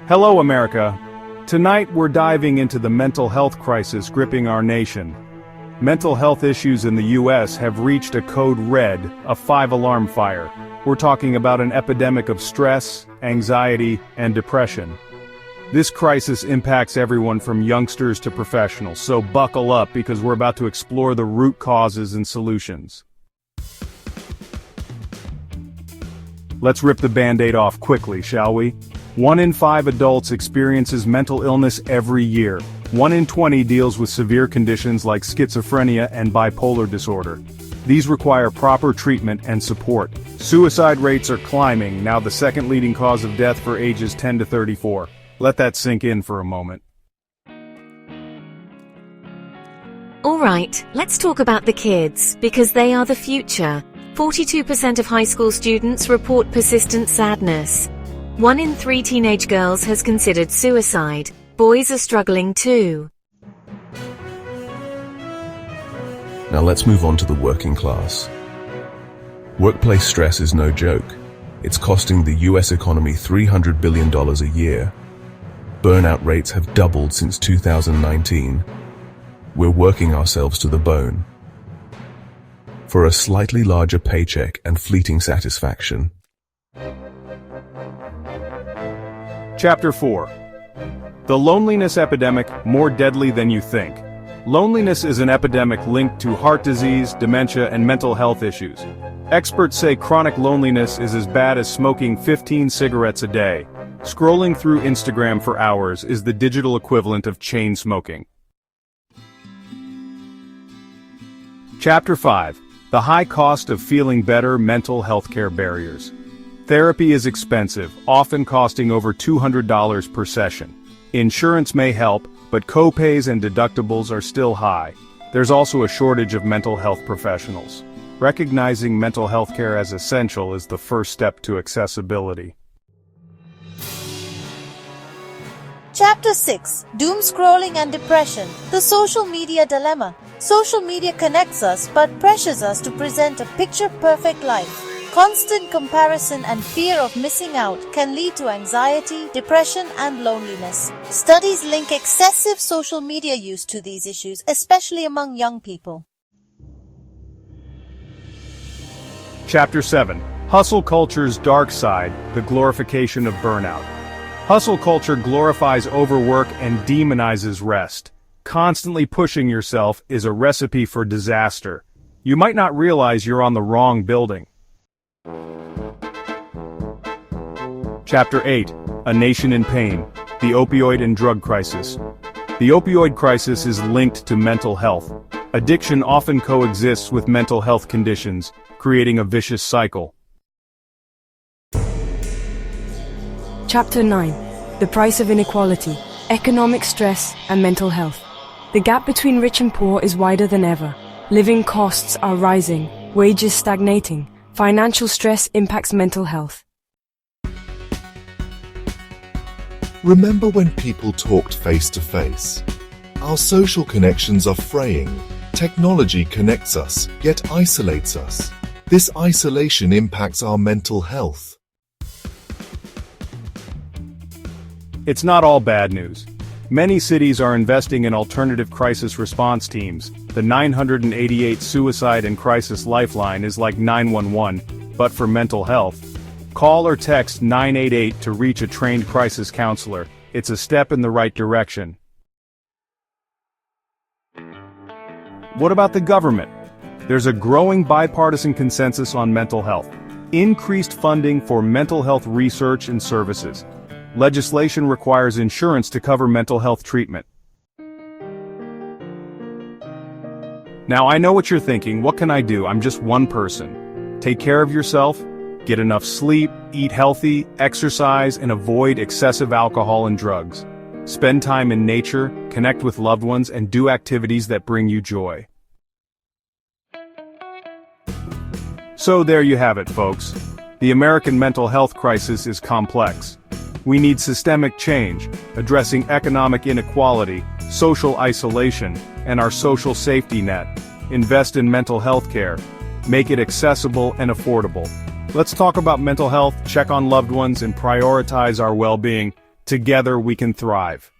Hello, America. Tonight we're diving into the mental health crisis gripping our nation. Mental health issues in the U.S. have reached a code red, a 5-alarm fire. We're talking about an epidemic of stress, anxiety, and depression. This crisis impacts everyone from youngsters to professionals, so buckle up because we're about to explore the root causes and solutions. Let's rip the Band-Aid off quickly, shall we? 1 in 5 adults experiences mental illness every year. 1 in 20 deals with severe conditions like schizophrenia and bipolar disorder. These require proper treatment and support. Suicide rates are climbing, now the second leading cause of death for ages 10 to 34. Let that sink in for a moment. Alright, let's talk about the kids, because they are the future. 42% of high school students report persistent sadness. 1 in 3 teenage girls has considered suicide. Boys are struggling too. Now let's move on to the working class. Workplace stress is no joke. It's costing the US economy $300 billion a year. Burnout rates have doubled since 2019. We're working ourselves to the bone for a slightly larger paycheck and fleeting satisfaction. Chapter 4. The loneliness epidemic, more deadly than you think. Loneliness is an epidemic linked to heart disease, dementia, and mental health issues. Experts say chronic loneliness is as bad as smoking 15 cigarettes a day. Scrolling through Instagram for hours is the digital equivalent of chain smoking. Chapter 5. The high cost of feeling better, mental health care barriers. Therapy is expensive, often costing over $200 per session. Insurance may help, but co-pays and deductibles are still high. There's also a shortage of mental health professionals. Recognizing mental health care as essential is the first step to accessibility. Chapter 6. Doom Scrolling and Depression. The Social Media Dilemma. Social media connects us but pressures us to present a picture-perfect life. Constant comparison and fear of missing out can lead to anxiety, depression, and loneliness. Studies link excessive social media use to these issues, especially among young people. Chapter 7. Hustle culture's dark side, the glorification of burnout. Hustle culture glorifies overwork and demonizes rest. Constantly pushing yourself is a recipe for disaster. You might not realize you're on the wrong building. Chapter 8. A Nation in Pain, the Opioid and Drug Crisis. The opioid crisis is linked to mental health. Addiction often coexists with mental health conditions, creating a vicious cycle. Chapter 9. The Price of Inequality, Economic Stress and Mental Health. The gap between rich and poor is wider than ever. Living costs are rising, wages stagnating. Financial stress impacts mental health. Remember when people talked face to face? Our social connections are fraying. Technology connects us, yet isolates us. This isolation impacts our mental health. It's not all bad news. Many cities are investing in alternative crisis response teams. The 988 Suicide and Crisis Lifeline is like 911, but for mental health. Call or text 988 to reach a trained crisis counselor. It's a step in the right direction. What about the government? There's a growing bipartisan consensus on mental health. Increased funding for mental health research and services. Legislation requires insurance to cover mental health treatment. Now I know what you're thinking, what can I do? I'm just one person. Take care of yourself, get enough sleep, eat healthy, exercise, and avoid excessive alcohol and drugs. Spend time in nature, connect with loved ones, and do activities that bring you joy. So there you have it, folks. The American mental health crisis is complex. We need systemic change, addressing economic inequality, social isolation, and our social safety net. Invest in mental health care. Make it accessible and affordable. Let's talk about mental health, check on loved ones, and prioritize our well-being. Together we can thrive.